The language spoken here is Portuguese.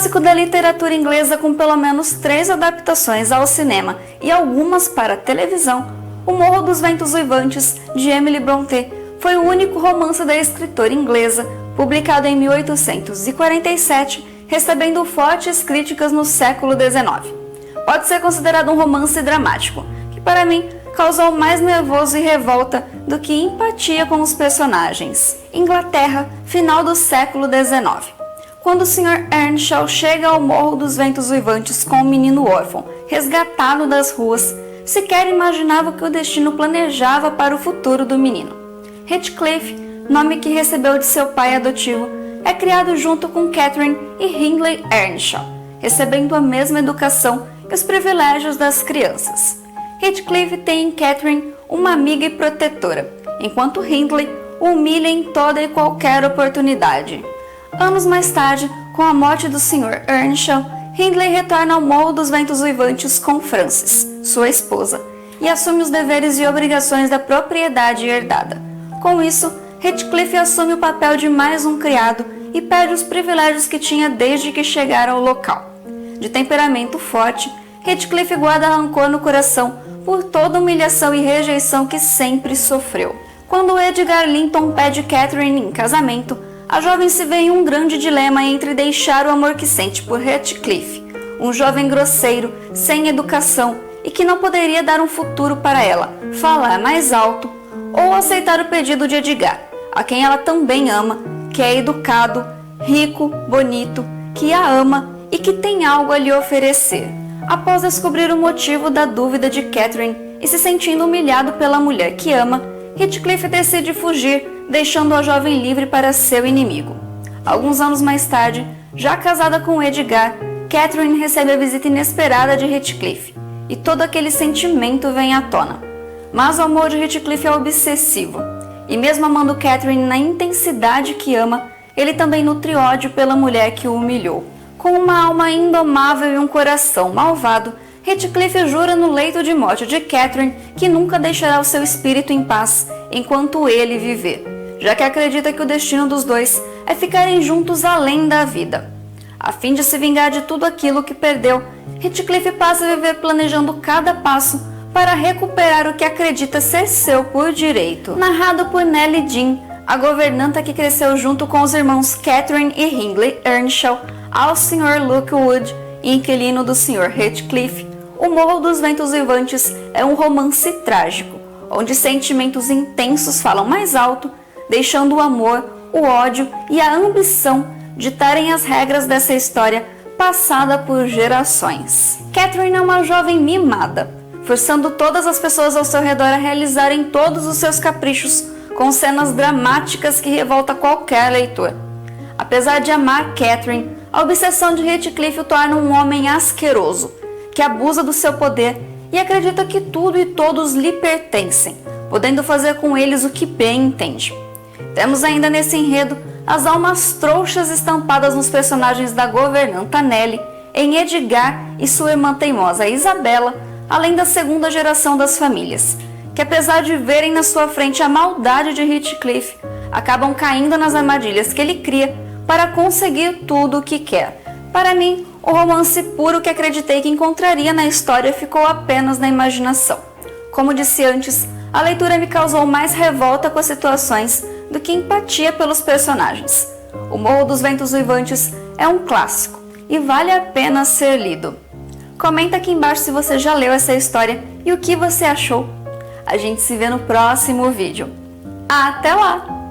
clássico da literatura inglesa com pelo menos 3 adaptações ao cinema e algumas para televisão, O Morro dos Ventos Uivantes, de Emily Brontë, foi o único romance da escritora inglesa, publicado em 1847, recebendo fortes críticas no século XIX. Pode ser considerado um romance dramático, que para mim causou mais nervoso e revolta do que empatia com os personagens. Inglaterra, final do século XIX. Quando o Sr. Earnshaw chega ao Morro dos Ventos Uivantes com um menino órfão, resgatado das ruas, sequer imaginava o que o destino planejava para o futuro do menino. Heathcliff, nome que recebeu de seu pai adotivo, é criado junto com Catherine e Hindley Earnshaw, recebendo a mesma educação e os privilégios das crianças. Heathcliff tem em Catherine uma amiga e protetora, enquanto Hindley o humilha em toda e qualquer oportunidade. Anos mais tarde, com a morte do Sr. Earnshaw, Hindley retorna ao Morro dos Ventos Uivantes com Frances, sua esposa, e assume os deveres e obrigações da propriedade herdada. Com isso, Heathcliff assume o papel de mais um criado e perde os privilégios que tinha desde que chegara ao local. De temperamento forte, Heathcliff guarda rancor no coração por toda a humilhação e rejeição que sempre sofreu. Quando Edgar Linton pede Catherine em casamento, a jovem se vê em um grande dilema entre deixar o amor que sente por Heathcliff, um jovem grosseiro, sem educação e que não poderia dar um futuro para ela, falar mais alto, ou aceitar o pedido de Edgar, a quem ela também ama, que é educado, rico, bonito, que a ama e que tem algo a lhe oferecer. Após descobrir o motivo da dúvida de Catherine e se sentindo humilhado pela mulher que ama, Heathcliff decide fugir, deixando a jovem livre para seu inimigo. Alguns anos mais tarde, já casada com Edgar, Catherine recebe a visita inesperada de Heathcliff, e todo aquele sentimento vem à tona. Mas o amor de Heathcliff é obsessivo, e mesmo amando Catherine na intensidade que ama, ele também nutre ódio pela mulher que o humilhou. Com uma alma indomável e um coração malvado, Heathcliff jura no leito de morte de Catherine que nunca deixará o seu espírito em paz enquanto ele viver, já que acredita que o destino dos dois é ficarem juntos além da vida. A fim de se vingar de tudo aquilo que perdeu, Heathcliff passa a viver planejando cada passo para recuperar o que acredita ser seu por direito. Narrado por Nellie Dean, a governanta que cresceu junto com os irmãos Catherine e Hindley Earnshaw, ao Sr. Luke Wood, inquilino do Sr. Heathcliff, O Morro dos Ventos Uivantes é um romance trágico, onde sentimentos intensos falam mais alto, deixando o amor, o ódio e a ambição ditarem as regras dessa história passada por gerações. Catherine é uma jovem mimada, forçando todas as pessoas ao seu redor a realizarem todos os seus caprichos, com cenas dramáticas que revoltam qualquer leitor. Apesar de amar Catherine, a obsessão de Heathcliff o torna um homem asqueroso, que abusa do seu poder e acredita que tudo e todos lhe pertencem, podendo fazer com eles o que bem entende. Temos ainda nesse enredo as almas trouxas estampadas nos personagens da governanta Nellie, em Edgar e sua irmã teimosa Isabella, além da segunda geração das famílias, que apesar de verem na sua frente a maldade de Heathcliff, acabam caindo nas armadilhas que ele cria para conseguir tudo o que quer. Para mim, o romance puro que acreditei que encontraria na história ficou apenas na imaginação. Como disse antes, a leitura me causou mais revolta com as situações do que empatia pelos personagens. O Morro dos Ventos Uivantes é um clássico e vale a pena ser lido. Comenta aqui embaixo se você já leu essa história e o que você achou. A gente se vê no próximo vídeo. Até lá!